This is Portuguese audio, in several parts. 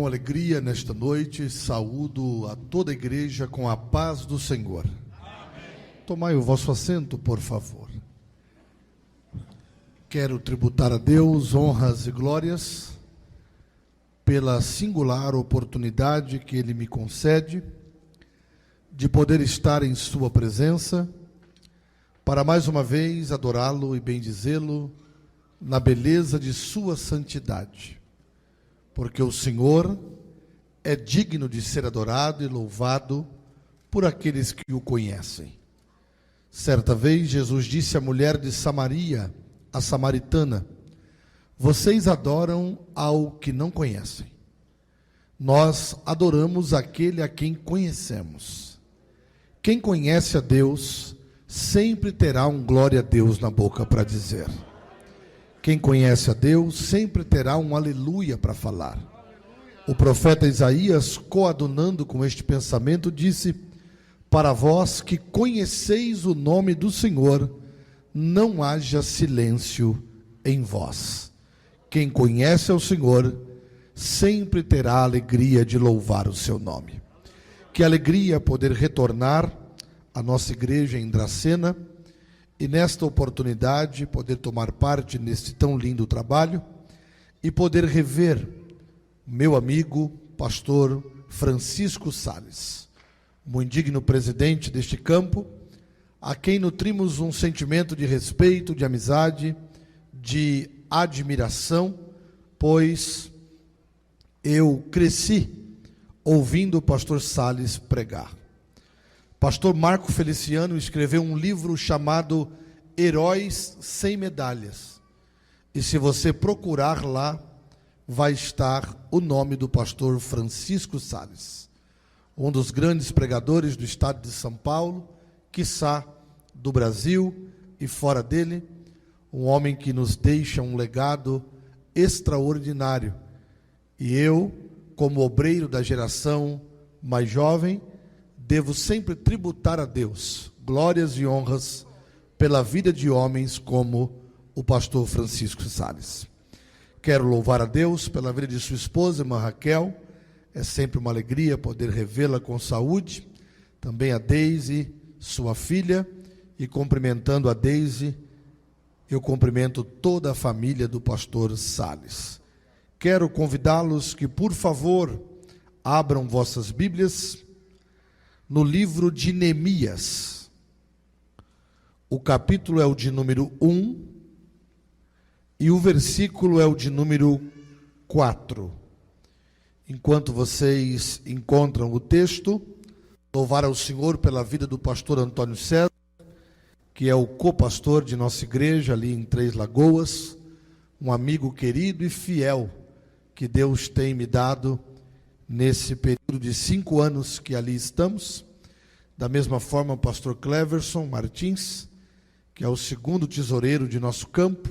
alegria nesta noite, saúdo a toda a igreja com a paz do Senhor. Amém. Tomai o vosso assento, por favor. Quero tributar a Deus honras e glórias pela singular oportunidade que Ele me concede de poder estar em Sua presença, para mais uma vez adorá-lo e bendizê-lo na beleza de Sua santidade. Porque o Senhor é digno de ser adorado e louvado por aqueles que o conhecem. Certa vez Jesus disse à mulher de Samaria, a samaritana: vocês adoram ao que não conhecem. Nós adoramos aquele a quem conhecemos. Quem conhece a Deus sempre terá um glória a Deus na boca para dizer. Quem conhece a Deus sempre terá um aleluia para falar. O profeta Isaías, coadunando com este pensamento, disse: para vós que conheceis o nome do Senhor, não haja silêncio em vós. Quem conhece ao Senhor sempre terá a alegria de louvar o seu nome. Que alegria poder retornar à nossa igreja em Dracena e nesta oportunidade poder tomar parte neste tão lindo trabalho e poder rever meu amigo, pastor Francisco Sales, muito digno presidente deste campo, a quem nutrimos um sentimento de respeito, de amizade, de admiração, pois eu cresci ouvindo o pastor Sales pregar. Pastor Marco Feliciano escreveu um livro chamado Heróis Sem Medalhas. E se você procurar lá, vai estar o nome do pastor Francisco Sales, um dos grandes pregadores do estado de São Paulo, quiçá do Brasil e fora dele, um homem que nos deixa um legado extraordinário. E eu, como obreiro da geração mais jovem, devo sempre tributar a Deus glórias e honras pela vida de homens como o pastor Francisco Sales. Quero louvar a Deus pela vida de sua esposa, irmã Raquel. É sempre uma alegria poder revê-la com saúde. Também a Deise, sua filha. E cumprimentando a Deise, eu cumprimento toda a família do pastor Sales. Quero convidá-los que, por favor, abram vossas Bíblias no livro de Neemias. O capítulo é o de número 1 e o versículo é o de número 4. Enquanto vocês encontram o texto, louvar ao Senhor pela vida do pastor Antônio César, que é o copastor de nossa igreja ali em Três Lagoas, um amigo querido e fiel que Deus tem me dado nesse período de 5 anos que ali estamos. Da mesma forma, o pastor Cleverson Martins, que é o segundo tesoureiro de nosso campo,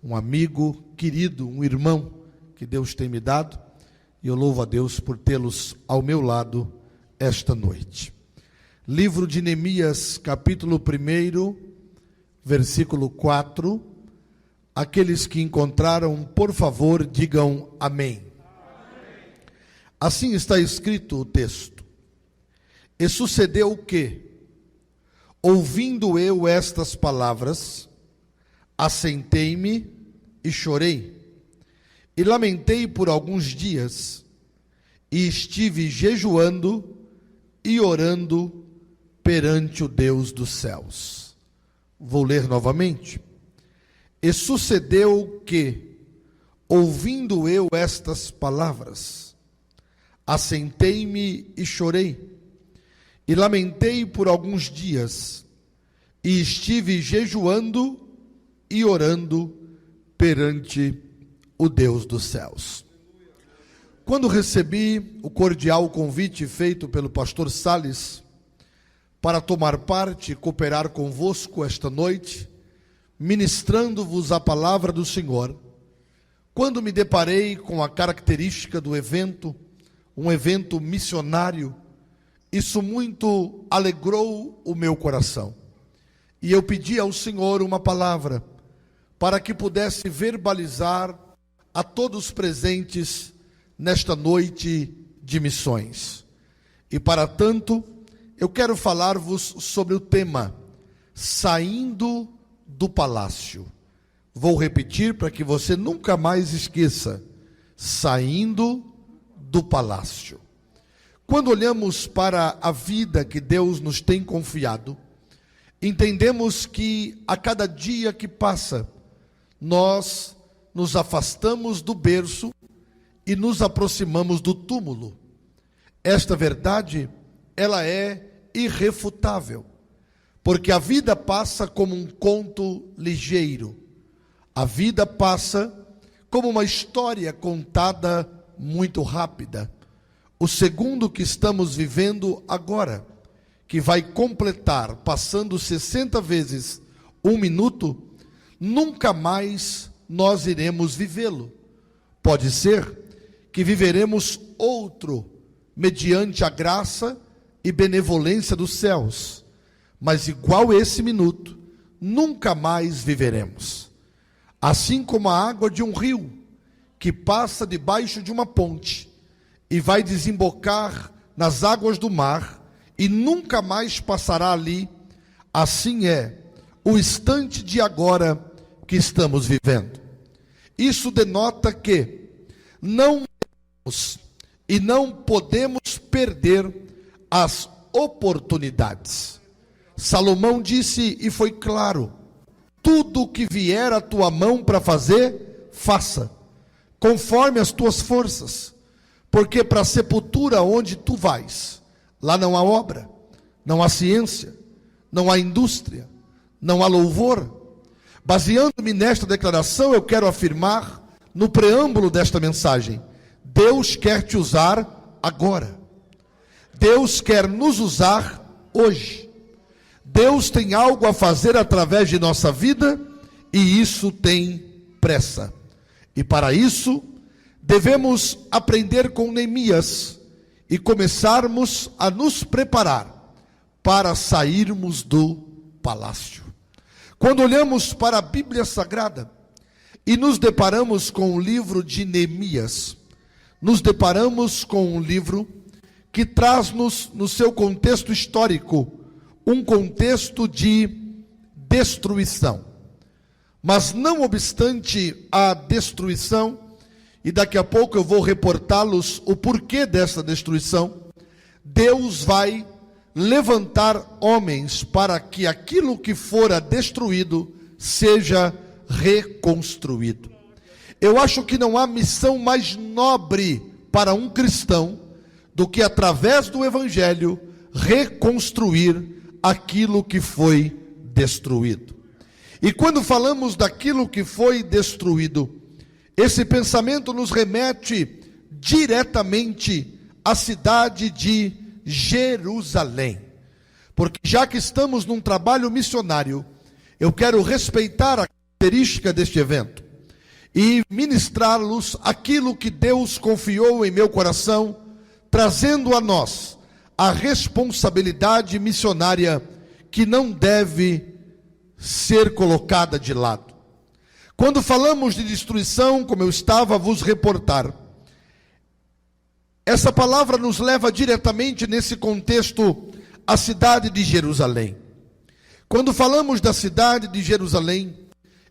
um amigo querido, um irmão que Deus tem me dado, e eu louvo a Deus por tê-los ao meu lado esta noite. Livro de Neemias, capítulo 1, versículo 4. Aqueles que encontraram, por favor, digam amém. Assim está escrito o texto. E sucedeu que, ouvindo eu estas palavras, assentei-me e chorei, e lamentei por alguns dias, e estive jejuando e orando perante o Deus dos céus. Vou ler novamente. E sucedeu que, ouvindo eu estas palavras, assentei-me e chorei, e lamentei por alguns dias, e estive jejuando e orando perante o Deus dos céus. Quando recebi o cordial convite feito pelo pastor Sales para tomar parte e cooperar convosco esta noite, ministrando-vos a palavra do Senhor, quando me deparei com a característica do evento, um evento missionário, isso muito alegrou o meu coração. E eu pedi ao Senhor uma palavra para que pudesse verbalizar a todos presentes nesta noite de missões. E para tanto, eu quero falar-vos sobre o tema Saindo do Palácio. Vou repetir para que você nunca mais esqueça: saindo do palácio. Quando olhamos para a vida que Deus nos tem confiado, entendemos que a cada dia que passa, nós nos afastamos do berço e nos aproximamos do túmulo. Esta verdade, ela é irrefutável, porque a vida passa como um conto ligeiro. A vida passa como uma história contada muito rápida. O segundo que estamos vivendo agora, que vai completar, passando 60 vezes um minuto, nunca mais nós iremos vivê-lo. Pode ser que viveremos outro, mediante a graça e benevolência dos céus, mas igual esse minuto, nunca mais viveremos. Assim como a água de um rio, que passa debaixo de uma ponte, e vai desembocar nas águas do mar, e nunca mais passará ali, assim é o instante de agora que estamos vivendo. Isso denota que não devemos e não podemos perder as oportunidades. Salomão disse, e foi claro: tudo o que vier à tua mão para fazer, faça, conforme as tuas forças, porque para a sepultura onde tu vais, lá não há obra, não há ciência, não há indústria, não há louvor. Baseando-me nesta declaração, eu quero afirmar, no preâmbulo desta mensagem, Deus quer te usar agora. Deus quer nos usar hoje. Deus tem algo a fazer através de nossa vida, e isso tem pressa. E para isso, devemos aprender com Neemias e começarmos a nos preparar para sairmos do palácio. Quando olhamos para a Bíblia Sagrada e nos deparamos com o livro de Neemias, nos deparamos com um livro que traz-nos, no seu contexto histórico, um contexto de destruição. Mas não obstante a destruição, e daqui a pouco eu vou reportá-los o porquê dessa destruição, Deus vai levantar homens para que aquilo que fora destruído seja reconstruído. Eu acho que não há missão mais nobre para um cristão do que, através do Evangelho, reconstruir aquilo que foi destruído. E quando falamos daquilo que foi destruído, esse pensamento nos remete diretamente à cidade de Jerusalém. Porque já que estamos num trabalho missionário, eu quero respeitar a característica deste evento e ministrar-los aquilo que Deus confiou em meu coração, trazendo a nós a responsabilidade missionária que não deve ser colocada de lado. Quando falamos de destruição, como eu estava a vos reportar, essa palavra nos leva diretamente nesse contexto à cidade de Jerusalém. Quando falamos da cidade de Jerusalém,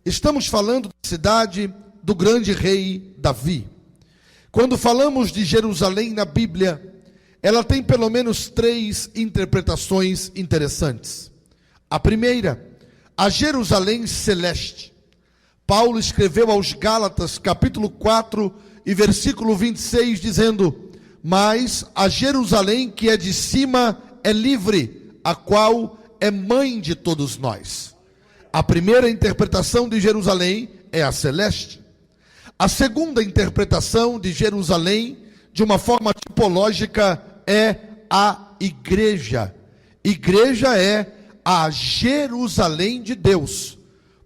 estamos falando da cidade do grande rei Davi. Quando falamos de Jerusalém na Bíblia, ela tem pelo menos 3 interpretações interessantes. A primeira, a Jerusalém celeste. Paulo escreveu aos Gálatas, capítulo 4 e versículo 26, dizendo: mas a Jerusalém que é de cima é livre, a qual é mãe de todos nós. A primeira interpretação de Jerusalém é a celeste. A segunda interpretação de Jerusalém, de uma forma tipológica, é a igreja. Igreja é a Jerusalém de Deus.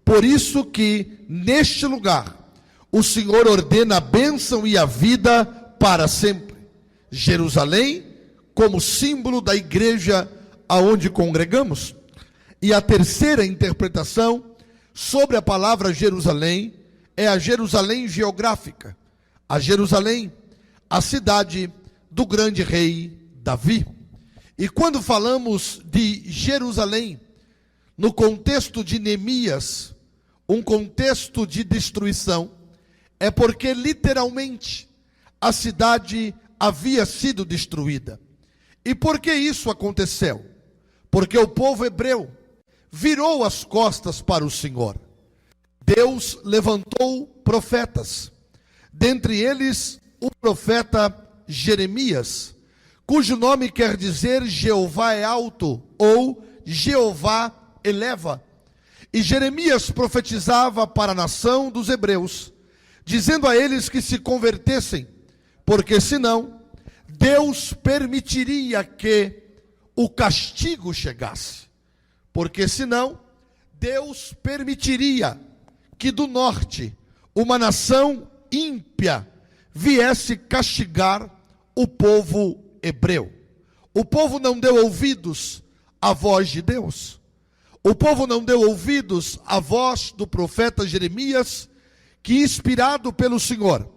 Por isso que, neste lugar, o Senhor ordena a bênção e a vida para sempre. Jerusalém como símbolo da igreja aonde congregamos. E a terceira interpretação sobre a palavra Jerusalém é a Jerusalém geográfica. A Jerusalém a cidade do grande rei Davi. E quando falamos de Jerusalém, no contexto de Neemias, um contexto de destruição, é porque literalmente a cidade havia sido destruída. E por que isso aconteceu? Porque o povo hebreu virou as costas para o Senhor. Deus levantou profetas, dentre eles o profeta Jeremias, cujo nome quer dizer Jeová é alto, ou Jeová eleva. E Jeremias profetizava para a nação dos hebreus, dizendo a eles que se convertessem, porque senão Deus permitiria que o castigo chegasse. Porque senão Deus permitiria que do norte uma nação ímpia viesse castigar o povo hebreu. O povo não deu ouvidos à voz de Deus. O povo não deu ouvidos à voz do profeta Jeremias, que, inspirado pelo Senhor,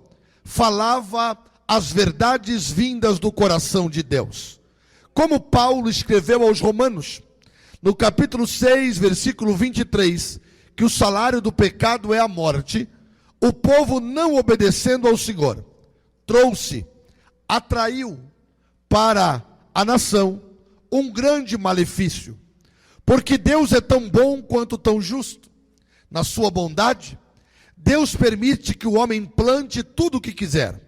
falava as verdades vindas do coração de Deus. Como Paulo escreveu aos Romanos, no capítulo 6, versículo 23, que o salário do pecado é a morte, o povo, não obedecendo ao Senhor, atraiu para a nação um grande malefício. Porque Deus é tão bom quanto tão justo. Na sua bondade, Deus permite que o homem plante tudo o que quiser.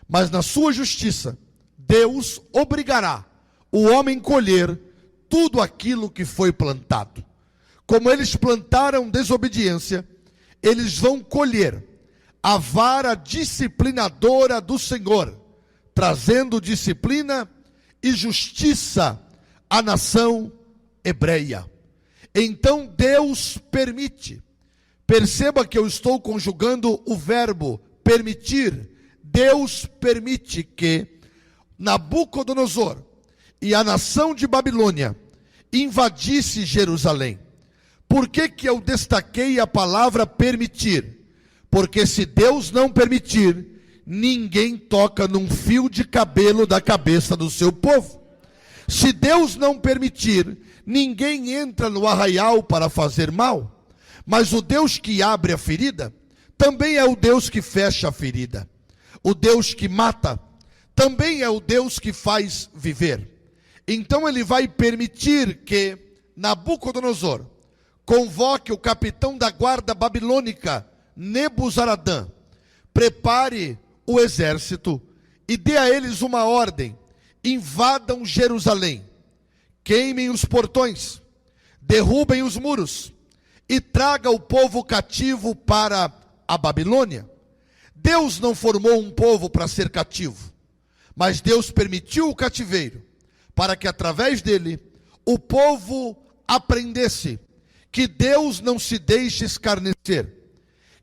Mas na sua justiça, Deus obrigará o homem a colher tudo aquilo que foi plantado. Como eles plantaram desobediência, eles vão colher a vara disciplinadora do Senhor, trazendo disciplina e justiça à nação hebreia. Então Deus permite. Perceba que eu estou conjugando o verbo permitir. Deus permite que Nabucodonosor e a nação de Babilônia invadisse Jerusalém. Por que eu destaquei a palavra permitir? Porque se Deus não permitir, ninguém toca num fio de cabelo da cabeça do seu povo. Se Deus não permitir, ninguém entra no arraial para fazer mal. Mas o Deus que abre a ferida, também é o Deus que fecha a ferida. O Deus que mata, também é o Deus que faz viver. Então ele vai permitir que Nabucodonosor convoque o capitão da guarda babilônica, Nebuzaradã, prepare o exército e dê a eles uma ordem: invadam Jerusalém, queimem os portões, derrubem os muros e traga o povo cativo para a Babilônia. Deus não formou um povo para ser cativo, mas Deus permitiu o cativeiro para que através dele o povo aprendesse que Deus não se deixa escarnecer,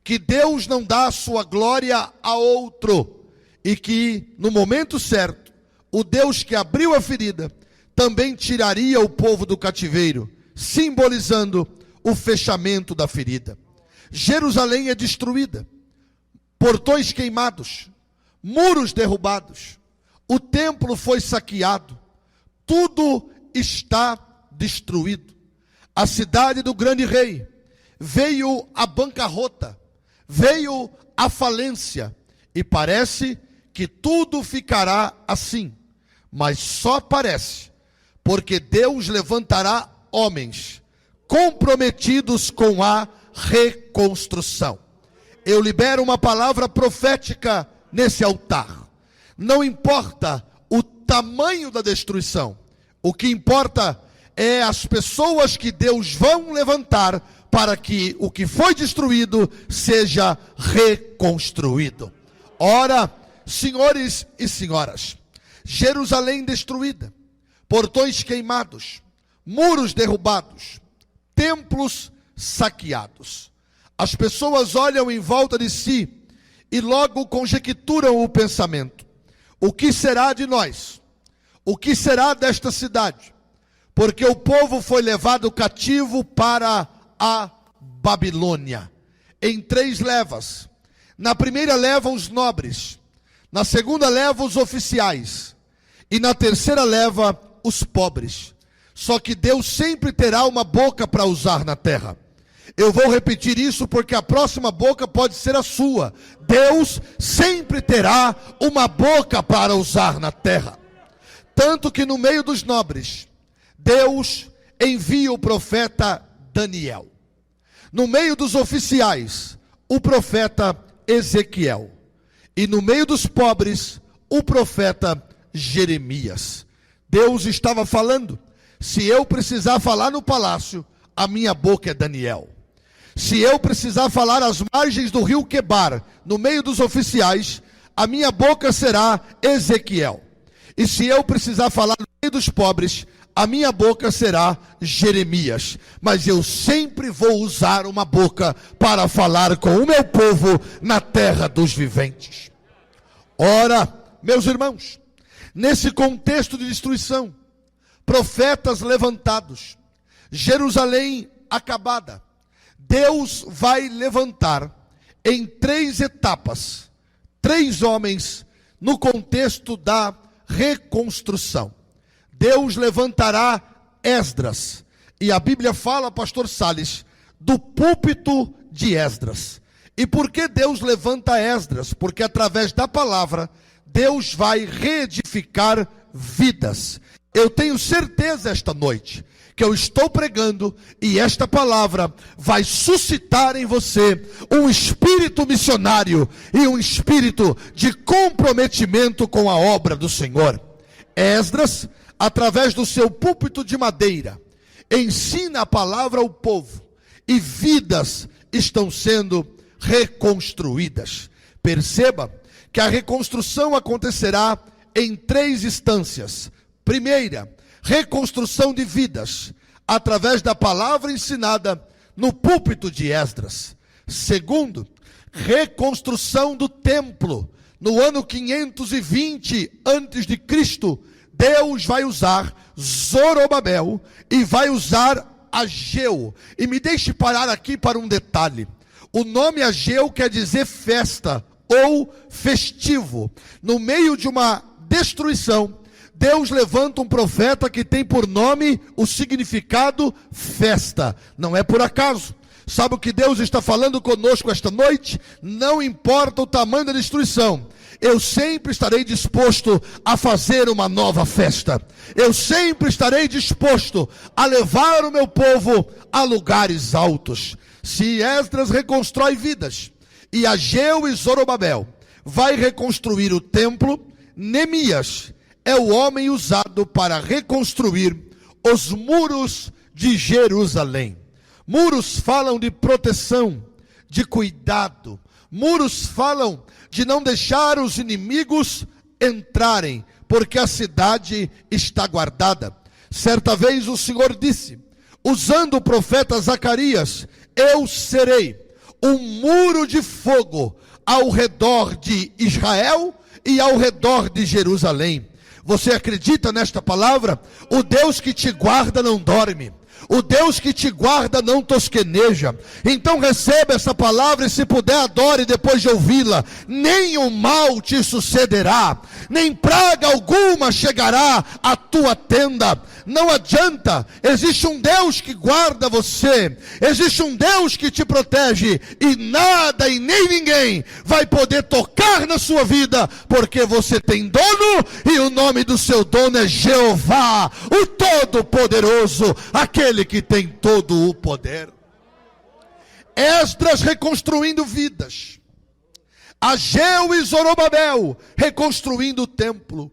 que Deus não dá a sua glória a outro, e que no momento certo, o Deus que abriu a ferida também tiraria o povo do cativeiro, simbolizando o fechamento da ferida. Jerusalém é destruída, portões queimados, muros derrubados, o templo foi saqueado, tudo está destruído. A cidade do grande rei veio à bancarrota, veio à falência, e parece que tudo ficará assim, mas só parece, porque Deus levantará homens comprometidos com a reconstrução. Eu libero uma palavra profética nesse altar. Não importa o tamanho da destruição, o que importa é as pessoas que Deus vão levantar para que o que foi destruído seja reconstruído. Ora, senhores e senhoras, Jerusalém destruída, portões queimados, muros derrubados, templos saqueados. As pessoas olham em volta de si e logo conjecturam o pensamento: o que será de nós? O que será desta cidade? Porque o povo foi levado cativo para a Babilônia, em 3 levas. Na primeira leva, os nobres. Na segunda leva, os oficiais. E na terceira leva, os pobres. Só que Deus sempre terá uma boca para usar na terra. Eu vou repetir isso porque a próxima boca pode ser a sua. Deus sempre terá uma boca para usar na terra. Tanto que no meio dos nobres, Deus envia o profeta Daniel. No meio dos oficiais, o profeta Ezequiel. E no meio dos pobres, o profeta Jeremias. Deus estava falando: se eu precisar falar no palácio, a minha boca é Daniel. Se eu precisar falar às margens do rio Quebar, no meio dos oficiais, a minha boca será Ezequiel. E se eu precisar falar no meio dos pobres, a minha boca será Jeremias. Mas eu sempre vou usar uma boca para falar com o meu povo na terra dos viventes. Ora, meus irmãos, nesse contexto de destruição, profetas levantados, Jerusalém acabada, Deus vai levantar em 3 etapas, 3 homens no contexto da reconstrução. Deus levantará Esdras, e a Bíblia fala, pastor Salles, do púlpito de Esdras. E por que Deus levanta Esdras? Porque através da palavra, Deus vai reedificar vidas. Eu tenho certeza esta noite que eu estou pregando e esta palavra vai suscitar em você um espírito missionário e um espírito de comprometimento com a obra do Senhor. Esdras, através do seu púlpito de madeira, ensina a palavra ao povo e vidas estão sendo reconstruídas. Perceba que a reconstrução acontecerá em 3 instâncias. Primeira, reconstrução de vidas, através da palavra ensinada no púlpito de Esdras. Segundo, reconstrução do templo. No ano 520 a.C., Deus vai usar Zorobabel e vai usar Ageu. E me deixe parar aqui para um detalhe. O nome Ageu quer dizer festa ou festivo. No meio de uma destruição, Deus levanta um profeta que tem por nome o significado festa. Não é por acaso. Sabe o que Deus está falando conosco esta noite? Não importa o tamanho da destruição, eu sempre estarei disposto a fazer uma nova festa. Eu sempre estarei disposto a levar o meu povo a lugares altos. Se Esdras reconstrói vidas, e Ageu e Zorobabel vai reconstruir o templo, Neemias é o homem usado para reconstruir os muros de Jerusalém. Muros falam de proteção, de cuidado. Muros falam de não deixar os inimigos entrarem, porque a cidade está guardada. Certa vez o Senhor disse, usando o profeta Zacarias: eu serei um muro de fogo ao redor de Israel e ao redor de Jerusalém. Você acredita nesta palavra? O Deus que te guarda não dorme. O Deus que te guarda não tosqueneja. Então receba essa palavra e, se puder, adore depois de ouvi-la. Nenhum mal te sucederá, nem praga alguma chegará à tua tenda. Não adianta, existe um Deus que guarda você, existe um Deus que te protege, e nada e nem ninguém vai poder tocar na sua vida, porque você tem dono, e o nome do seu dono é Jeová, o Todo-Poderoso, aquele que tem todo o poder. Esdras reconstruindo vidas, Ageu e Zorobabel reconstruindo o templo,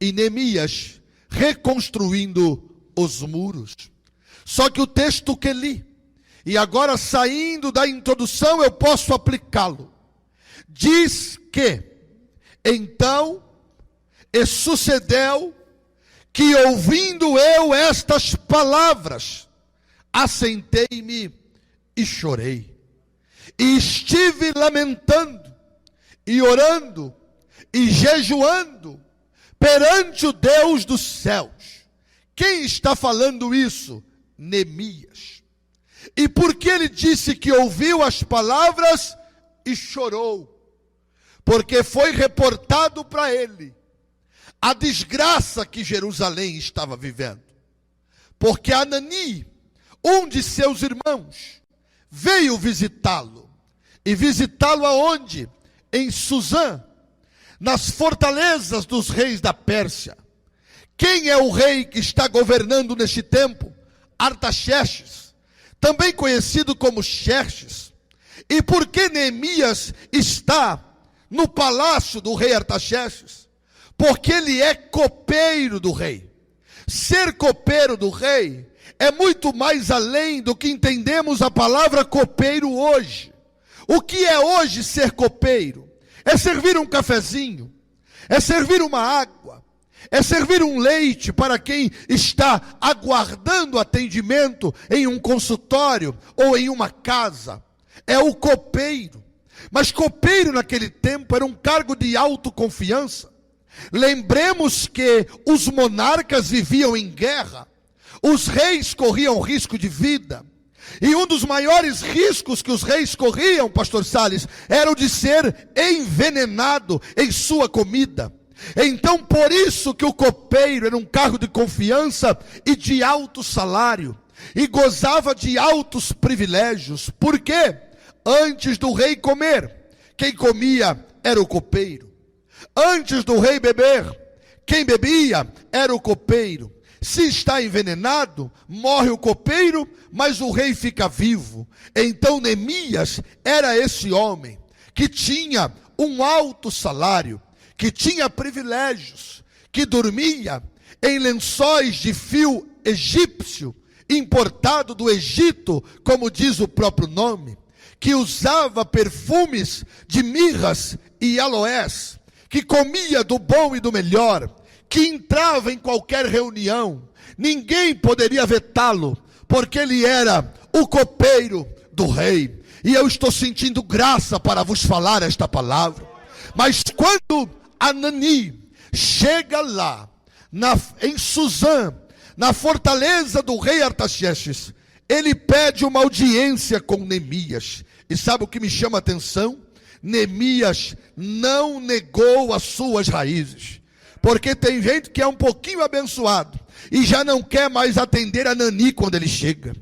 e Neemias reconstruindo os muros. Só que o texto que li, e agora saindo da introdução eu posso aplicá-lo, diz que então e sucedeu que, ouvindo eu estas palavras, assentei-me e chorei, e estive lamentando e orando e jejuando perante o Deus dos céus. Quem está falando isso? Neemias. E por que ele disse que ouviu as palavras e chorou? porque foi reportado para ele a desgraça que Jerusalém estava vivendo. Porque Anani, um de seus irmãos, veio visitá-lo. E visitá-lo aonde? Em Suzã, nas fortalezas dos reis da Pérsia. Quem é o rei que está governando neste tempo? Artaxerxes, também conhecido como Xerxes. E por que Neemias está no palácio do rei Artaxerxes? Porque ele é copeiro do rei. Ser copeiro do rei é muito mais além do que entendemos a palavra copeiro hoje. O que é hoje ser copeiro? É servir um cafezinho, é servir uma água, é servir um leite para quem está aguardando atendimento em um consultório ou em uma casa. É o copeiro. Mas copeiro naquele tempo era um cargo de autoconfiança. Lembremos que os monarcas viviam em guerra, os reis corriam risco de vida, e um dos maiores riscos que os reis corriam, pastor Salles, era o de ser envenenado em sua comida. Então por isso que o copeiro era um cargo de confiança e de alto salário, e gozava de altos privilégios. Por quê? Antes do rei comer, quem comia era o copeiro. Antes do rei beber, quem bebia era o copeiro. Se está envenenado, morre o copeiro, mas o rei fica vivo. Então Neemias era esse homem que tinha um alto salário, que tinha privilégios, que dormia em lençóis de fio egípcio, importado do Egito, como diz o próprio nome, que usava perfumes de mirras e aloés, que comia do bom e do melhor, que entrava em qualquer reunião, ninguém poderia vetá-lo, porque ele era o copeiro do rei. E eu estou sentindo graça para vos falar esta palavra. Mas quando Anani chega lá, em Suzã, na fortaleza do rei Artaxerxes, ele pede uma audiência com Neemias. E sabe o que me chama a atenção? Neemias não negou as suas raízes. Porque tem gente que é um pouquinho abençoado e já não quer mais atender a Anani quando ele chega.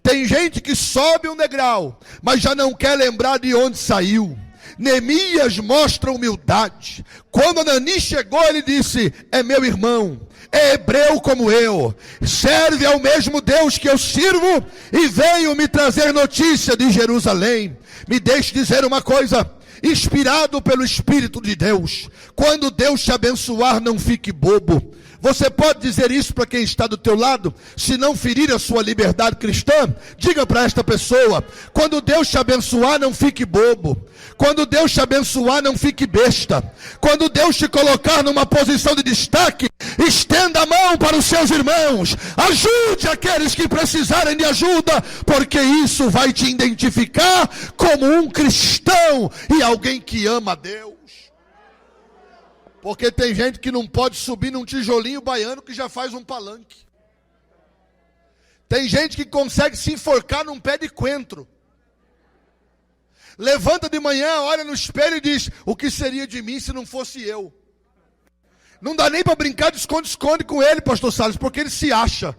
Tem gente que sobe um degrau, mas já não quer lembrar de onde saiu. Neemias mostra humildade. Quando Anani chegou, ele disse: é meu irmão, é hebreu como eu, serve ao mesmo Deus que eu sirvo e veio me trazer notícia de Jerusalém. Me deixe dizer uma coisa, inspirado pelo Espírito de Deus: quando Deus te abençoar, não fique bobo. Você pode dizer isso para quem está do teu lado, se não ferir a sua liberdade cristã? Diga para esta pessoa: quando Deus te abençoar, não fique bobo. Quando Deus te abençoar, não fique besta. Quando Deus te colocar numa posição de destaque, estenda a mão para os seus irmãos, ajude aqueles que precisarem de ajuda, porque isso vai te identificar como um cristão e alguém que ama a Deus. Porque tem gente que não pode subir num tijolinho baiano que já faz um palanque. Tem gente que consegue se enforcar num pé de coentro. Levanta de manhã, olha no espelho e diz: o que seria de mim se não fosse eu? Não dá nem para brincar de esconde-esconde com ele, pastor Salles, porque ele se acha.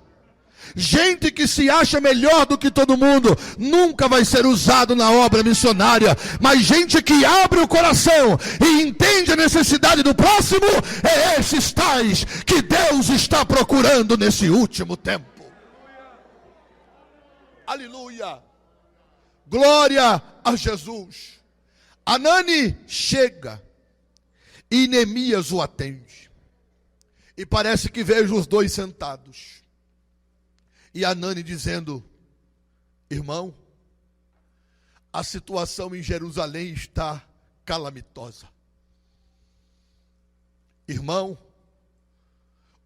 Gente que se acha melhor do que todo mundo nunca vai ser usado na obra missionária. Mas gente que abre o coração e entende a necessidade do próximo, é esses tais que Deus está procurando nesse último tempo. Aleluia! Glória a Jesus. Anani chega e Neemias o atende. E parece que vejo os dois sentados. E Anani dizendo: irmão, a situação em Jerusalém está calamitosa. Irmão,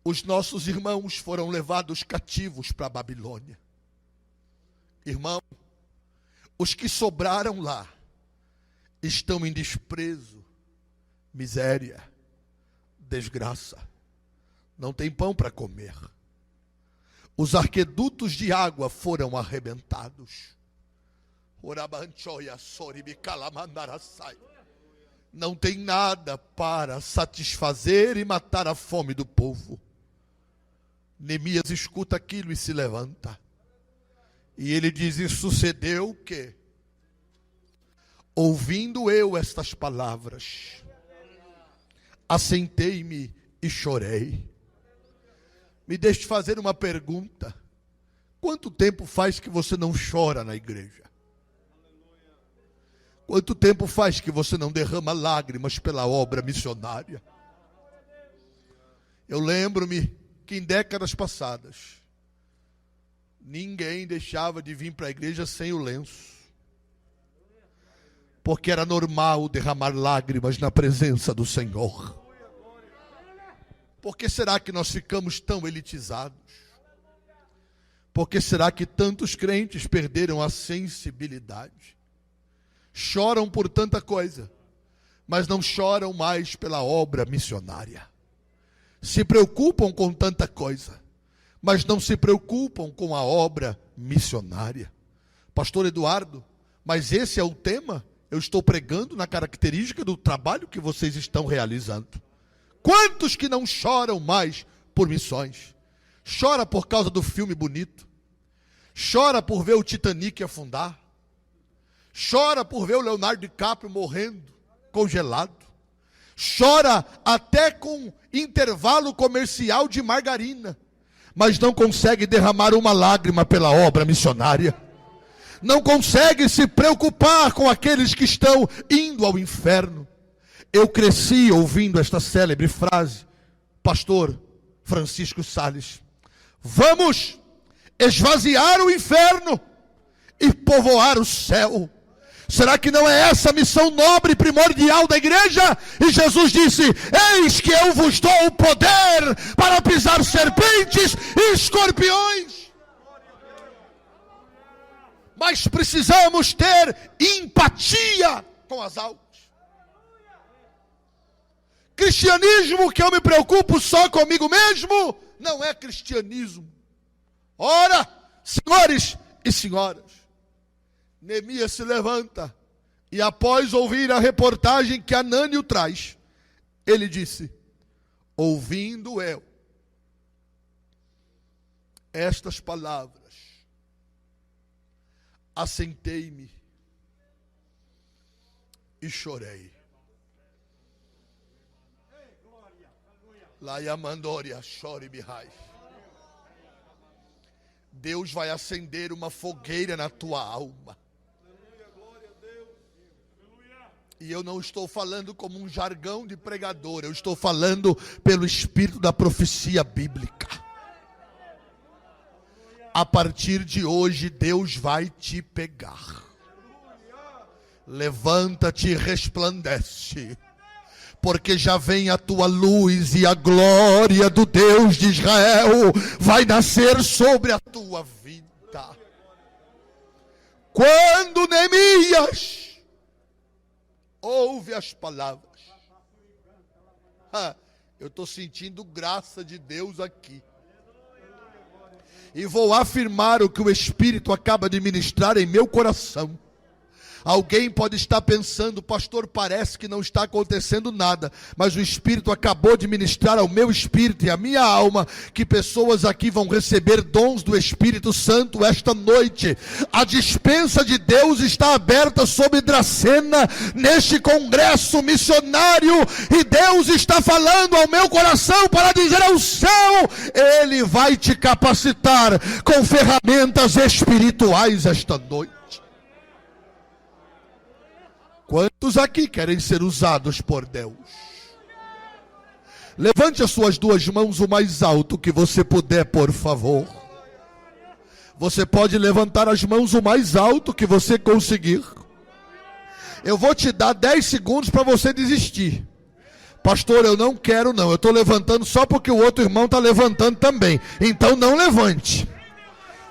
os nossos irmãos foram levados cativos para a Babilônia. Irmão, os que sobraram lá estão em desprezo, miséria, desgraça. Não tem pão para comer. Os arquedutos de água foram arrebentados. não tem nada para satisfazer e matar a fome do povo. Neemias escuta aquilo e se levanta. E ele diz: e sucedeu que, ouvindo eu estas palavras, assentei-me e chorei. Me deixe fazer uma pergunta. Quanto tempo faz que você não chora na igreja? Quanto tempo faz que você não derrama lágrimas pela obra missionária? Eu lembro-me que em décadas passadas, ninguém deixava de vir para a igreja sem o lenço, porque era normal derramar lágrimas na presença do Senhor. Por que será que nós ficamos tão elitizados? Por que será que tantos crentes perderam a sensibilidade? Choram por tanta coisa, mas não choram mais pela obra missionária. Se preocupam com tanta coisa, mas não se preocupam com a obra missionária. Pastor Eduardo, mas esse é o tema? Eu estou pregando na característica do trabalho que vocês estão realizando. Quantos que não choram mais por missões? Chora por causa do filme bonito. Chora por ver o Titanic afundar. Chora por ver o Leonardo DiCaprio morrendo, congelado. Chora até com intervalo comercial de margarina, mas não consegue derramar uma lágrima pela obra missionária. Não consegue se preocupar com aqueles que estão indo ao inferno. Eu cresci ouvindo esta célebre frase, pastor Francisco Salles: vamos esvaziar o inferno e povoar o céu. Será que não é essa a missão nobre e primordial da igreja? E Jesus disse: eis que eu vos dou o poder para pisar serpentes e escorpiões. Mas precisamos ter empatia com as almas. Cristianismo que eu me preocupo só comigo mesmo não é cristianismo. Ora, senhores e senhoras, Neemias se levanta e, após ouvir a reportagem que Anânio traz, ele disse: ouvindo eu estas palavras, assentei-me e chorei. Laiamandória, chore bihai. Deus vai acender uma fogueira na tua alma. E eu não estou falando como um jargão de pregador, eu estou falando pelo espírito da profecia bíblica. A partir de hoje, Deus vai te pegar. Levanta-te e resplandece, porque já vem a tua luz e a glória do Deus de Israel vai nascer sobre a tua vida. Quando Neemias ouve as palavras, eu estou sentindo graça de Deus aqui. E vou afirmar o que o Espírito acaba de ministrar em meu coração. Alguém pode estar pensando: pastor, parece que não está acontecendo nada, mas o Espírito acabou de ministrar ao meu espírito e à minha alma que pessoas aqui vão receber dons do Espírito Santo esta noite. A despensa de Deus está aberta sobre Dracena neste congresso missionário, e Deus está falando ao meu coração para dizer ao céu: Ele vai te capacitar com ferramentas espirituais esta noite. Quantos aqui querem ser usados por Deus? Levante as suas duas mãos o mais alto que você puder, por favor. Você pode levantar as mãos o mais alto que você conseguir. Eu vou te dar 10 segundos para você desistir. Pastor, eu não quero não, eu estou levantando só porque o outro irmão está levantando também. Então não levante,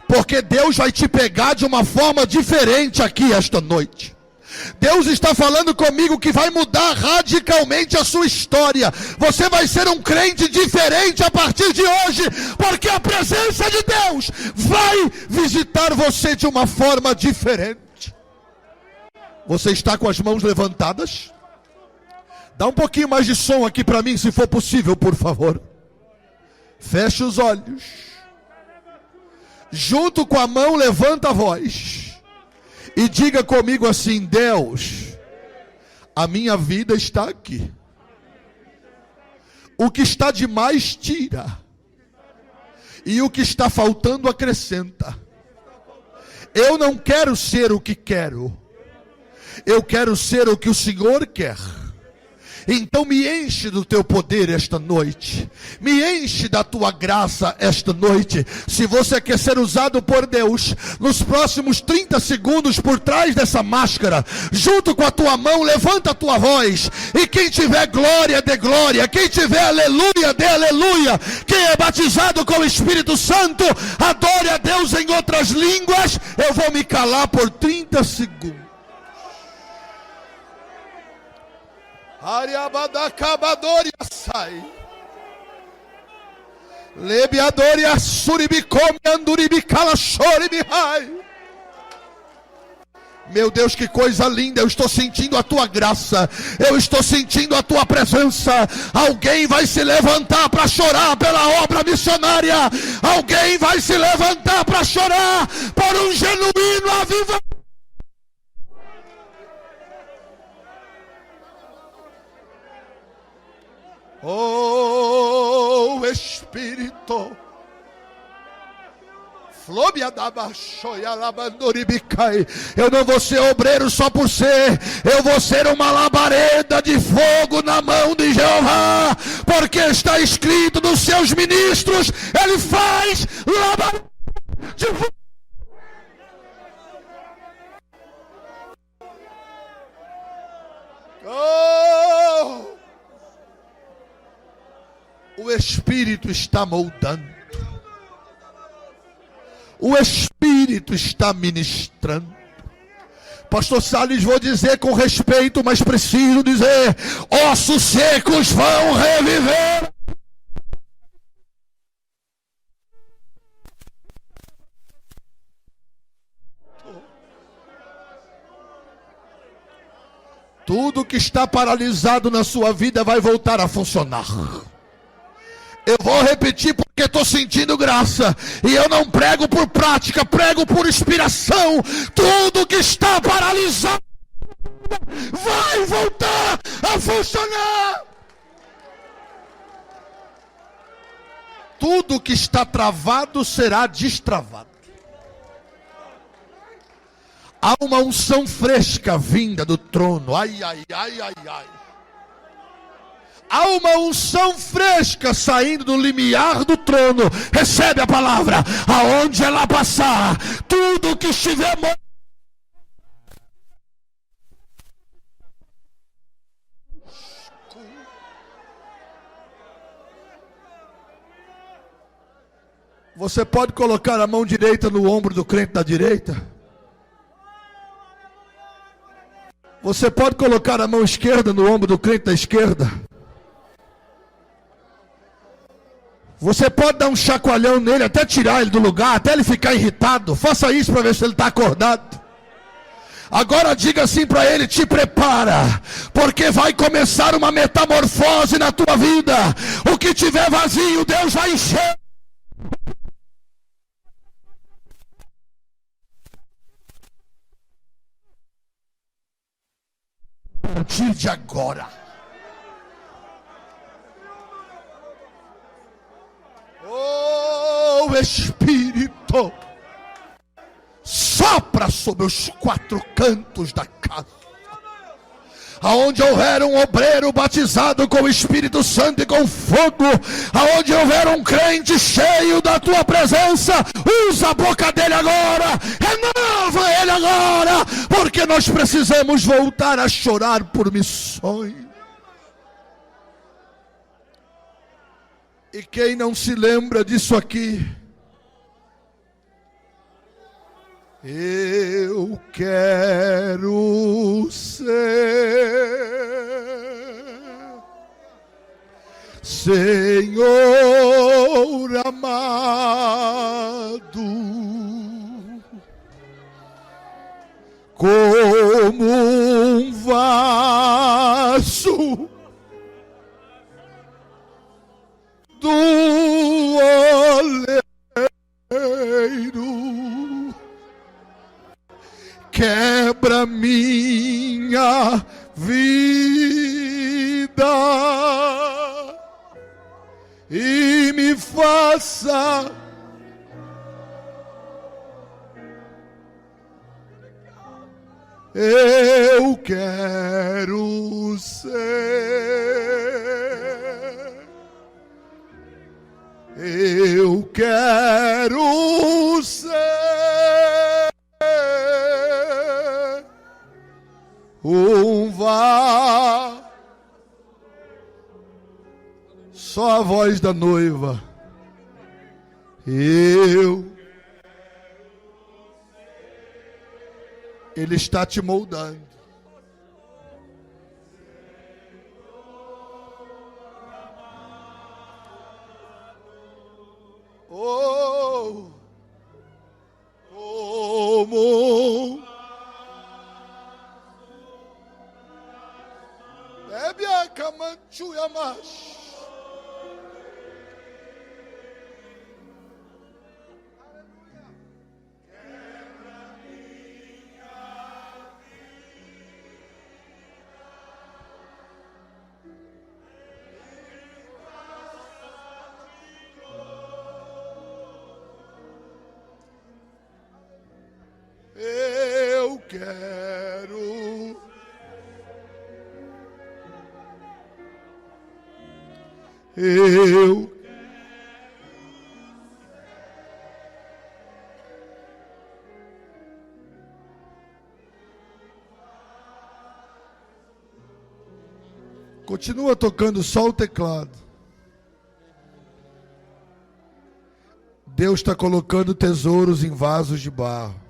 porque Deus vai te pegar de uma forma diferente aqui esta noite. Deus está falando comigo que vai mudar radicalmente a sua história. Você vai ser um crente diferente a partir de hoje, porque a presença de Deus vai visitar você de uma forma diferente. Você está com as mãos levantadas? Dá um pouquinho mais de som aqui para mim, se for possível, por favor. Feche os olhos. Junto com a mão, levanta a voz. E diga comigo assim: Deus, a minha vida está aqui. O que está demais, tira. E o que está faltando, acrescenta. Eu não quero ser o que quero. Eu quero ser o que o Senhor quer. Então me enche do teu poder esta noite. Me enche da tua graça esta noite. Se você quer ser usado por Deus, nos próximos 30 segundos, por trás dessa máscara, junto com a tua mão, levanta a tua voz. E quem tiver glória, dê glória. Quem tiver aleluia, dê aleluia. Quem é batizado com o Espírito Santo, adore a Deus em outras línguas. Eu vou me calar por 30 segundos. Ariabadacabadoria sai. Lebiadoria suribicome anduribicala choribihai. Meu Deus, que coisa linda. Eu estou sentindo a tua graça. Eu estou sentindo a tua presença. Alguém vai se levantar para chorar pela obra missionária. Alguém vai se levantar para chorar por um genuíno avivamento. Oh, Espírito, eu não vou ser obreiro só por ser. Eu vou ser uma labareda de fogo na mão de Jeová, porque está escrito nos seus ministros: Ele faz labareda de fogo. Oh! O Espírito está moldando. O Espírito está ministrando. Pastor Salles, vou dizer com respeito, mas preciso dizer: ossos secos vão reviver. Tudo que está paralisado na sua vida vai voltar a funcionar. Eu vou repetir porque estou sentindo graça. E eu não prego por prática, prego por inspiração. Tudo que está paralisado vai voltar a funcionar. Tudo que está travado será destravado. Há uma unção fresca vinda do trono. Ai, ai, ai, ai, ai. Há uma unção fresca saindo do limiar do trono. Recebe a palavra. Aonde ela passar, tudo que estiver morto, você pode colocar a mão direita no ombro do crente da direita. Você pode colocar a mão esquerda no ombro do crente da esquerda. Você pode dar um chacoalhão nele, até tirar ele do lugar, até ele ficar irritado. Faça isso para ver se ele está acordado. Agora diga assim para ele: te prepara, porque vai começar uma metamorfose na tua vida. O que tiver vazio, Deus vai encher. A partir de agora. Oh, Espírito, sopra sobre os quatro cantos da casa. Aonde houver um obreiro batizado com o Espírito Santo e com fogo, aonde houver um crente cheio da tua presença, usa a boca dele agora, renova ele agora, porque nós precisamos voltar a chorar por missões. E quem não se lembra disso aqui? Eu quero ser, Senhor amado, como um vaso quebra minha vida e me faça eu quero ser, eu quero ser um vaso. Só a voz da noiva. Ele está te moldando. Oh, como bebe a camanchu yamash. Eu quero. Eu. Continua tocando só o teclado. Deus está colocando tesouros em vasos de barro.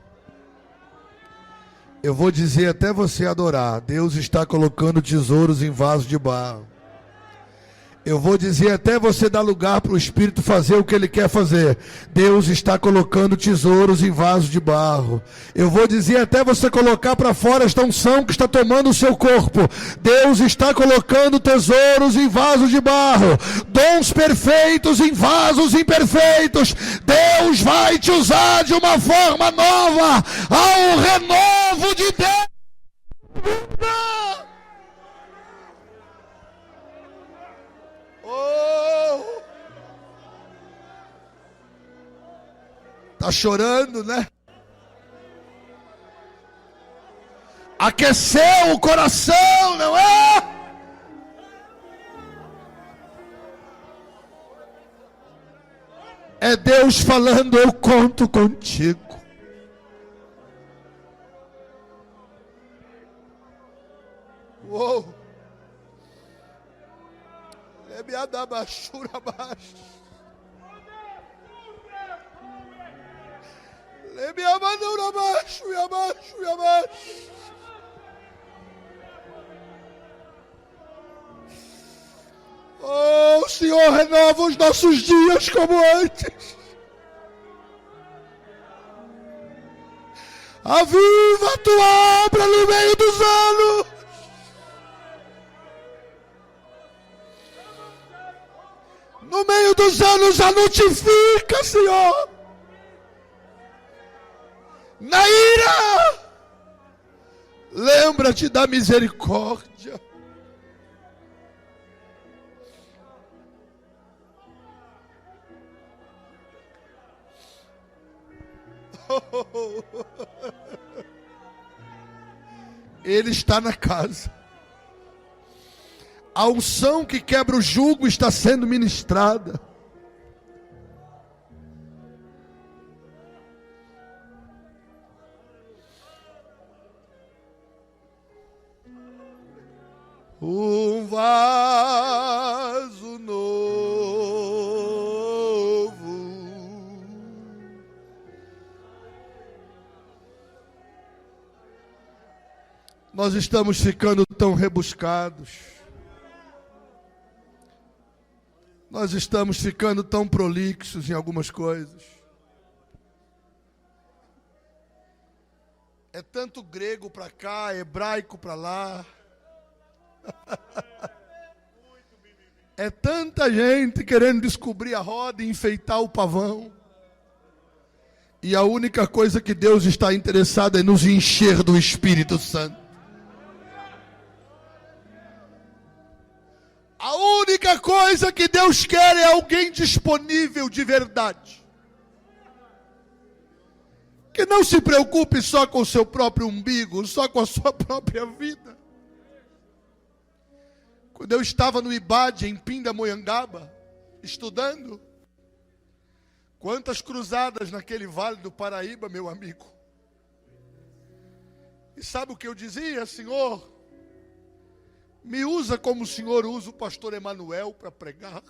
Eu vou dizer até você adorar. Deus está colocando tesouros em vasos de barro. Eu vou dizer até você dar lugar para o Espírito fazer o que Ele quer fazer. Deus está colocando tesouros em vasos de barro. Eu vou dizer até você colocar para fora esta unção que está tomando o seu corpo. Deus está colocando tesouros em vasos de barro. Dons perfeitos em vasos imperfeitos. Deus vai te usar de uma forma nova. Há um renovo de Deus. Tá chorando, né? Aqueceu o coração, não é? É Deus falando, eu conto contigo. Uou. Lebiadabashura baixo. Lebiabadura baixo e abaixo e abaixo. Oh, o Senhor renova os nossos dias como antes. Aviva a tua obra no meio dos anos. No meio dos anos a notifica, Senhor. Na ira, lembra-te da misericórdia. Ele está na casa. A unção que quebra o jugo está sendo ministrada. Um vaso novo. Nós estamos ficando tão rebuscados. Nós estamos ficando tão prolixos em algumas coisas. É tanto grego para cá, hebraico para lá. É tanta gente querendo descobrir a roda e enfeitar o pavão, E a única coisa que Deus está interessado é nos encher do Espírito Santo. A única coisa que Deus quer é alguém disponível de verdade. Que não se preocupe só com o seu próprio umbigo, só com a sua própria vida. Quando eu estava no IBAD, em Pindamonhangaba, estudando, quantas cruzadas naquele Vale do Paraíba, meu amigo. E sabe o que eu dizia? Senhor, me usa como o Senhor usa o pastor Emanuel para pregar.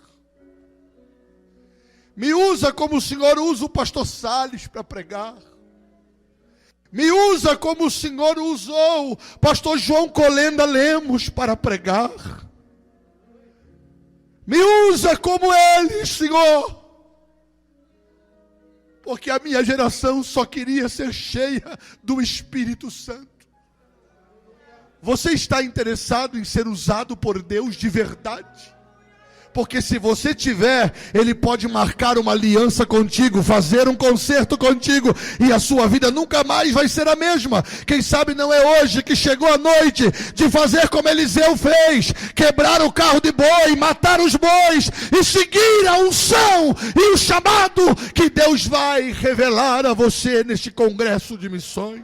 Me usa como o Senhor usa o pastor Salles para pregar. Me usa como o Senhor usou o pastor João Colenda Lemos para pregar. Me usa como eles, Senhor. Porque a minha geração só queria ser cheia do Espírito Santo. Você está interessado em ser usado por Deus de verdade? Porque se você tiver, Ele pode marcar uma aliança contigo, fazer um concerto contigo, e a sua vida nunca mais vai ser a mesma. Quem sabe não é hoje que chegou a noite de fazer como Eliseu fez, quebrar o carro de boi, matar os bois, e seguir a unção e o chamado que Deus vai revelar a você neste congresso de missões.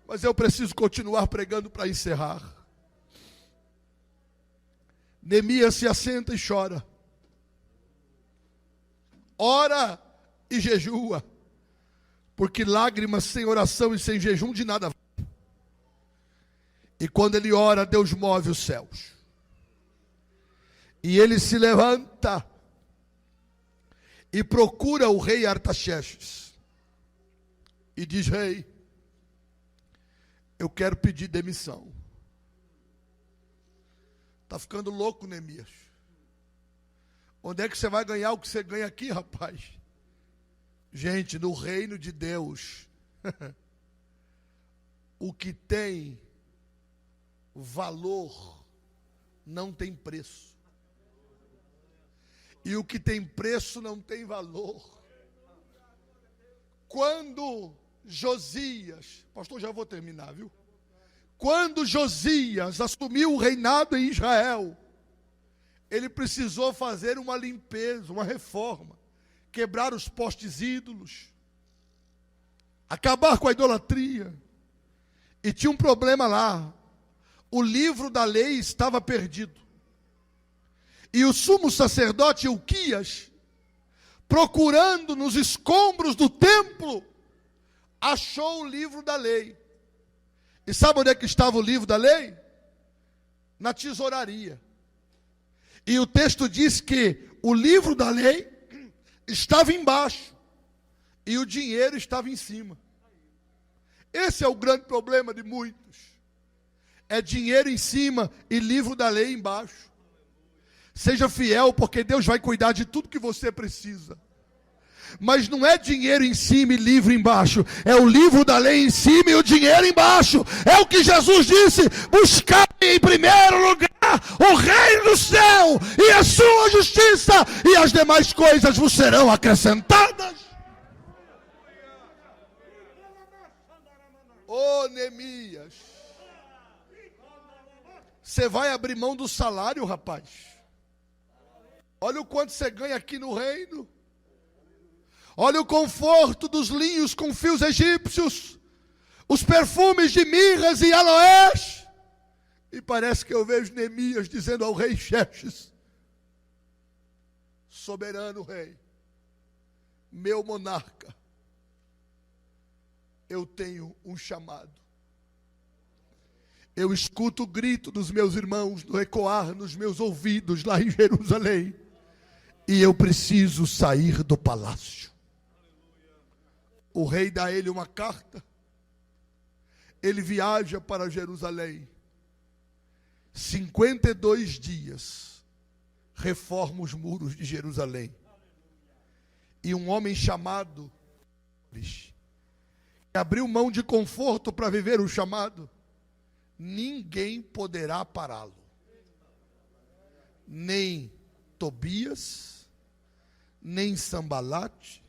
Mas eu preciso continuar pregando para encerrar. Neemias se assenta e chora. Ora e jejua. Porque lágrimas sem oração e sem jejum de nada vale. E quando ele ora, Deus move os céus. E ele se levanta e procura o rei Artaxerxes. E diz: rei, eu quero pedir demissão. Está ficando louco, Neemias. Onde é que você vai ganhar o que você ganha aqui, rapaz? Gente, no reino de Deus, o que tem valor não tem preço. E o que tem preço não tem valor. Quando Josias, pastor, já vou terminar, viu? Quando Josias assumiu o reinado em Israel, ele precisou fazer uma limpeza, uma reforma, quebrar os postes ídolos, acabar com a idolatria. E tinha um problema lá. O livro da lei estava perdido. E o sumo sacerdote Ilquias, procurando nos escombros do templo, achou o livro da lei. E sabe onde é que estava o livro da lei? Na tesouraria. E o texto diz que o livro da lei estava embaixo e o dinheiro estava em cima. Esse é o grande problema de muitos. É dinheiro em cima e livro da lei embaixo. Seja fiel, porque Deus vai cuidar de tudo que você precisa. Mas não é dinheiro em cima e livro embaixo. É o livro da lei em cima e o dinheiro embaixo. É o que Jesus disse: buscai em primeiro lugar o reino do céu e a sua justiça, e as demais coisas vos serão acrescentadas. Ô Neemias, você vai abrir mão do salário, rapaz? Olha o quanto você ganha aqui no reino. Olha o conforto dos linhos com fios egípcios, os perfumes de mirras e aloés. E parece que eu vejo Neemias dizendo ao rei Xerxes: soberano rei, meu monarca, eu tenho um chamado. Eu escuto o grito dos meus irmãos no ecoar nos meus ouvidos lá em Jerusalém. E eu preciso sair do palácio. O rei dá a ele uma carta. Ele viaja para Jerusalém. 52 dias reforma os muros de Jerusalém. E um homem chamado, que abriu mão de conforto para viver o chamado, ninguém poderá pará-lo. Nem Tobias, nem Sambalate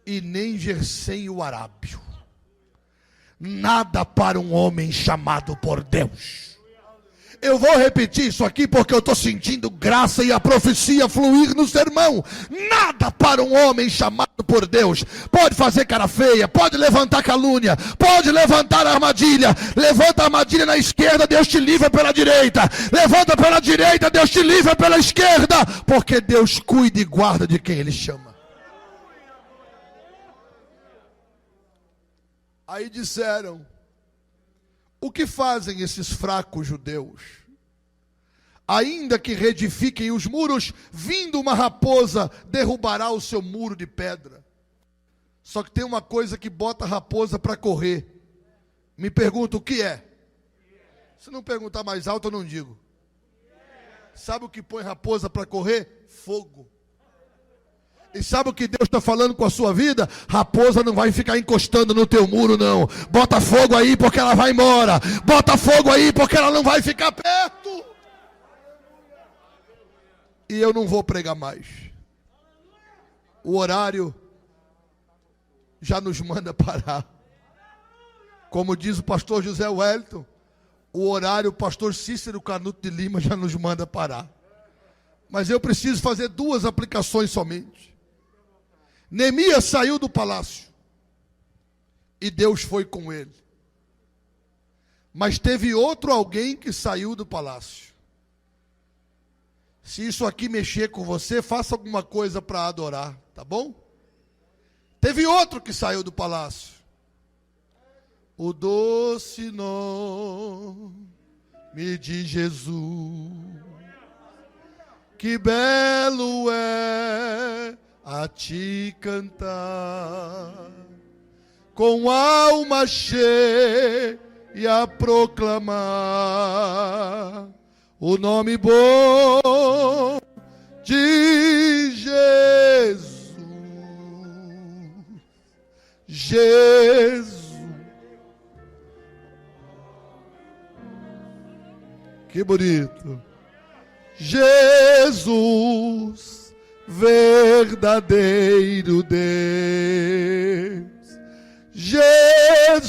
e nem Gesem o Arábio. Nada para um homem chamado por Deus. Eu vou repetir isso aqui porque eu estou sentindo graça e a profecia fluir no sermão. Nada para um homem chamado por Deus. Pode fazer cara feia, pode levantar calúnia, pode levantar armadilha. Levanta a armadilha na esquerda, Deus te livra pela direita. Levanta pela direita, Deus te livra pela esquerda. Porque Deus cuida e guarda de quem Ele chama. Aí disseram: o que fazem esses fracos judeus? Ainda que reedifiquem os muros, vindo uma raposa, derrubará o seu muro de pedra. Só que tem uma coisa que bota a raposa para correr. Me pergunta o que é? Se não perguntar mais alto, eu não digo. Sabe o que põe raposa para correr? Fogo. E sabe o que Deus está falando com a sua vida? Raposa não vai ficar encostando no teu muro, não. Bota fogo aí porque ela vai embora. Bota fogo aí porque ela não vai ficar perto. E eu não vou pregar mais. O horário já nos manda parar. Como diz o pastor José Wellington, o horário, o pastor Cícero Canuto de Lima já nos manda parar. Mas eu preciso fazer 2 aplicações somente. Neemias saiu do palácio e Deus foi com ele. Mas teve outro alguém que saiu do palácio. Se isso aqui mexer com você, faça alguma coisa para adorar, tá bom? Teve outro que saiu do palácio. O doce nome de Jesus, que belo é a te cantar, com alma cheia a proclamar o nome bom de Jesus. Jesus. Que bonito. Jesus, verdadeiro Deus.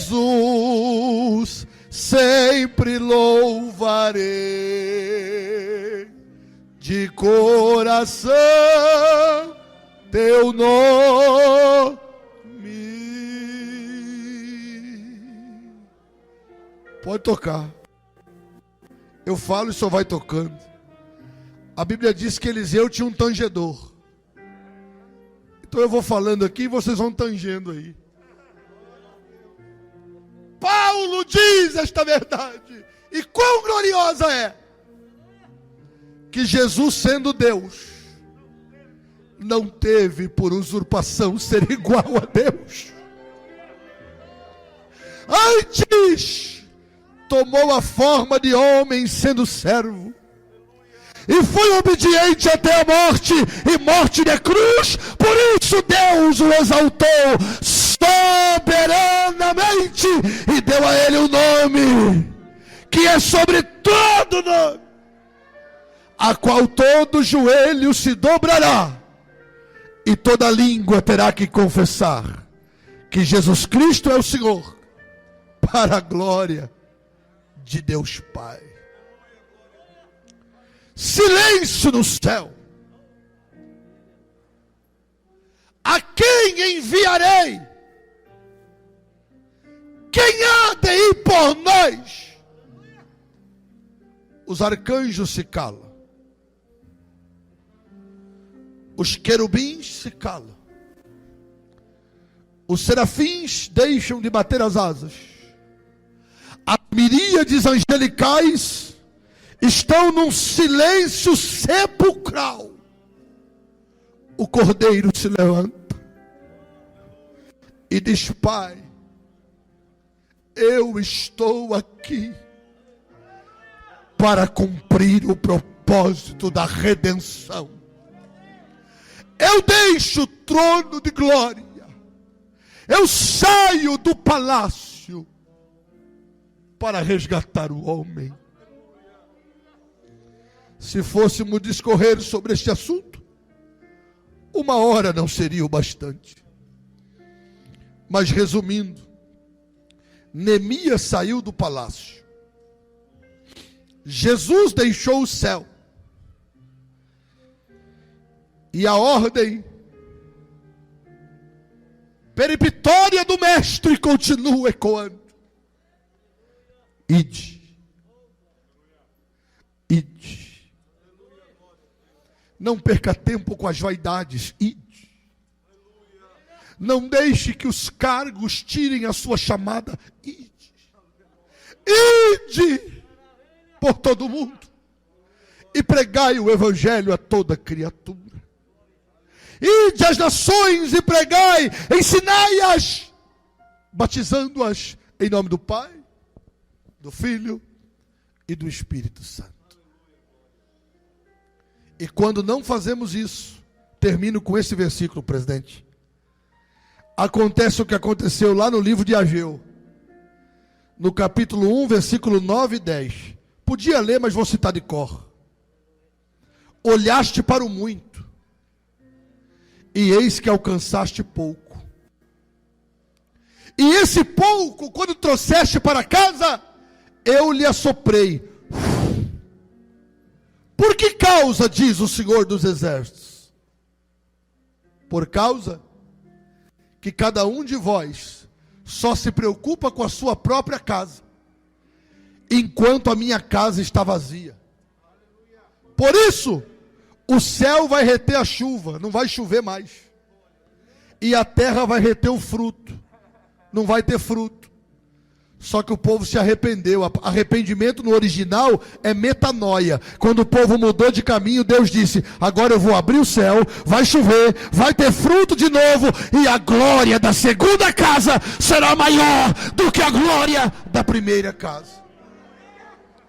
Jesus, sempre louvarei de coração teu nome. Pode tocar. Eu falo e só vai tocando. A Bíblia diz que Eliseu tinha um tangedor. Então eu vou falando aqui e vocês vão tangendo aí. Paulo diz esta verdade. E quão gloriosa é! Que Jesus, sendo Deus, não teve por usurpação ser igual a Deus. Antes, tomou a forma de homem sendo servo. E foi obediente até a morte, e morte de cruz. Por isso Deus o exaltou soberanamente e deu a ele o nome que é sobre todo nome, a qual todo joelho se dobrará e toda língua terá que confessar que Jesus Cristo é o Senhor, para a glória de Deus Pai. Silêncio no céu. A quem enviarei? Quem há de ir por nós? Os arcanjos se calam. Os querubins se calam. Os serafins deixam de bater as asas. As miríades angelicais estão num silêncio sepulcral. O cordeiro se levanta e diz: Pai, eu estou aqui para cumprir o propósito da redenção. Eu deixo o trono de glória, eu saio do palácio para resgatar o homem. Se fôssemos discorrer sobre este assunto, uma hora não seria o bastante. Mas resumindo, Neemias saiu do palácio. Jesus deixou o céu. E a ordem peremptória do mestre continua ecoando. Ide. Ide. Não perca tempo com as vaidades. Ide. Não deixe que os cargos tirem a sua chamada. Ide. Ide por todo mundo e pregai o evangelho a toda criatura. Ide às nações e pregai, ensinai-as, batizando-as em nome do Pai, do Filho e do Espírito Santo. E quando não fazemos isso, termino com esse versículo, presidente. Acontece o que aconteceu lá no livro de Ageu, no capítulo 1, versículo 9 e 10. Podia ler, mas vou citar de cor. Olhaste para o muito, e eis que alcançaste pouco. E esse pouco, quando trouxeste para casa, eu lhe assoprei. Por que causa, diz o Senhor dos Exércitos? Por causa que cada um de vós só se preocupa com a sua própria casa, enquanto a minha casa está vazia. Por isso, o céu vai reter a chuva, não vai chover mais. E a terra vai reter o fruto, não vai ter fruto. Só que o povo se arrependeu. Arrependimento no original é metanoia. Quando o povo mudou de caminho, Deus disse: agora eu vou abrir o céu, vai chover, vai ter fruto de novo, e a glória da segunda casa será maior do que a glória da primeira casa.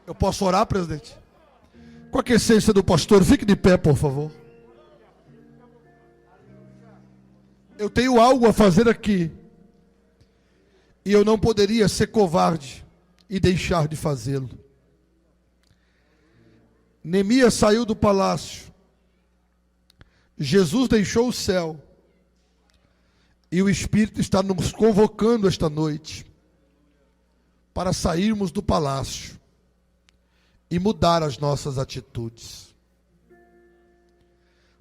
Eu posso orar, presidente? Com a essência do pastor, fique de pé, por favor. Eu tenho algo a fazer aqui, e eu não poderia ser covarde e deixar de fazê-lo. Neemias saiu do palácio. Jesus deixou o céu. E o Espírito está nos convocando esta noite para sairmos do palácio e mudar as nossas atitudes.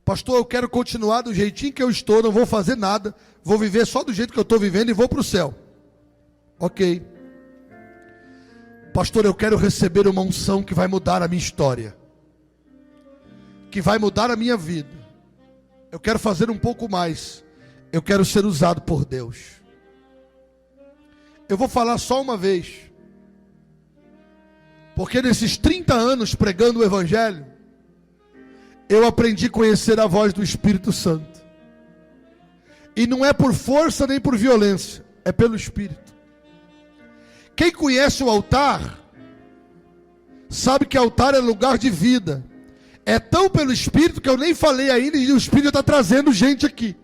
Pastor, eu quero continuar do jeitinho que eu estou, não vou fazer nada, vou viver só do jeito que eu estou vivendo e vou para o céu. Ok. Pastor, eu quero receber uma unção que vai mudar a minha história, que vai mudar a minha vida. Eu quero fazer um pouco mais. Eu quero ser usado por Deus. Eu vou falar só uma vez, porque nesses 30 anos pregando o Evangelho, eu aprendi a conhecer a voz do Espírito Santo. E não é por força nem por violência, é pelo Espírito. Quem conhece o altar, sabe que altar é lugar de vida. É tão pelo Espírito que eu nem falei ainda, e o Espírito está trazendo gente aqui.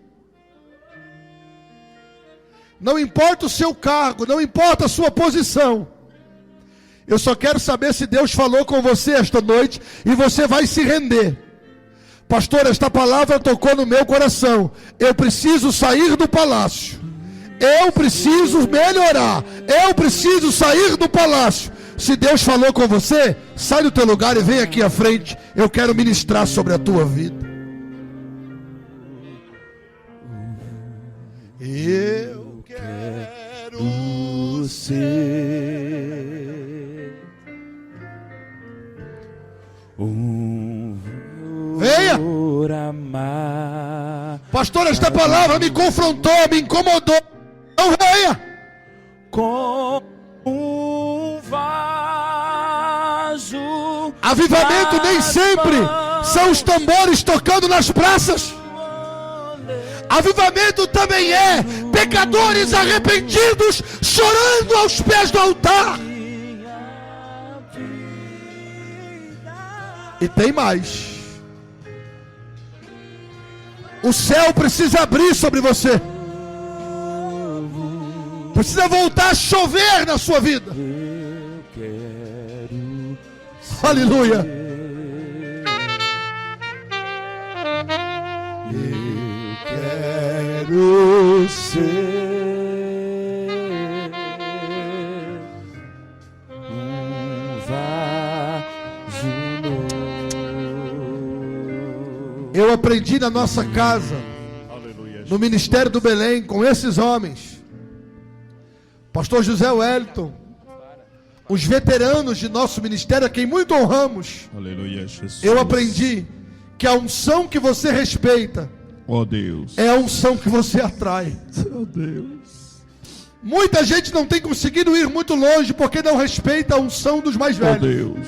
Não importa o seu cargo, não importa a sua posição. Eu só quero saber se Deus falou com você esta noite e você vai se render. Pastor, esta palavra tocou no meu coração. Eu preciso sair do palácio. Eu preciso melhorar. Eu preciso sair do palácio. Se Deus falou com você, sai do teu lugar e vem aqui à frente. Eu quero ministrar sobre a tua vida. Eu quero ser venha! Pastor, esta palavra me confrontou, me incomodou. Não venha! Com um vaso. Avivamento nem sempre são os tambores tocando nas praças. Avivamento também é pecadores arrependidos chorando aos pés do altar. E tem mais. O céu precisa abrir sobre você. Precisa voltar a chover na sua vida. Aleluia. quero ser um vaso novo. Eu aprendi na nossa casa, no Ministério do Belém, com esses homens, pastor José Wellington, os veteranos de nosso ministério, a quem muito honramos. Aleluia, Jesus. Eu aprendi que a unção que você respeita, ó Deus, é a unção que você atrai. ó Deus. Muita gente não tem conseguido ir muito longe porque não respeita a unção dos mais Ó velhos. Deus,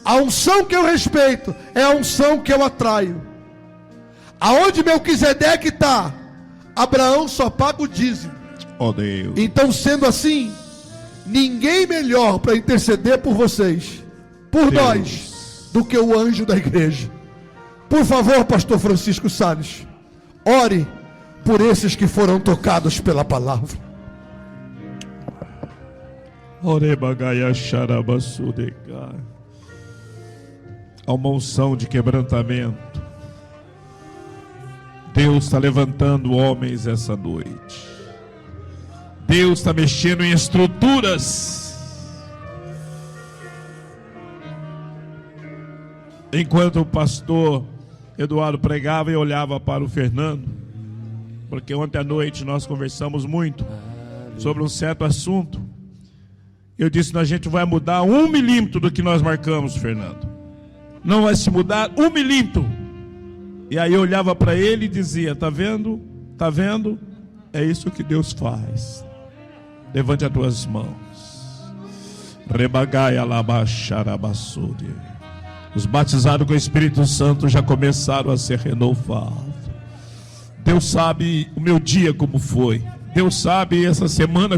A unção que eu respeito é a unção que eu atraio. Aonde Melquisedeque está, Abraão só paga o dízimo. ó Deus. Então, sendo assim, ninguém melhor para interceder por vocês, por Deus. nós, do que o anjo da igreja. Por favor, pastor Francisco Salles, ore por esses que foram tocados pela palavra. Orebagaia xarabasudega. Há uma unção de quebrantamento. Deus está levantando homens essa noite. Deus está mexendo em estruturas. Enquanto o pastor Eduardo pregava, eu olhava para o Fernando, porque ontem à noite nós conversamos muito sobre um certo assunto. Eu disse, a gente vai mudar 1 milímetro do que nós marcamos, Fernando. Não vai se mudar 1 milímetro. E aí eu olhava para ele e dizia, tá vendo? Tá vendo? É isso que Deus faz. Levante as tuas mãos. Rebagaia labaxarabassude. Os batizados com o Espírito Santo já começaram a ser renovados. Deus sabe o meu dia como foi. Deus sabe essa semana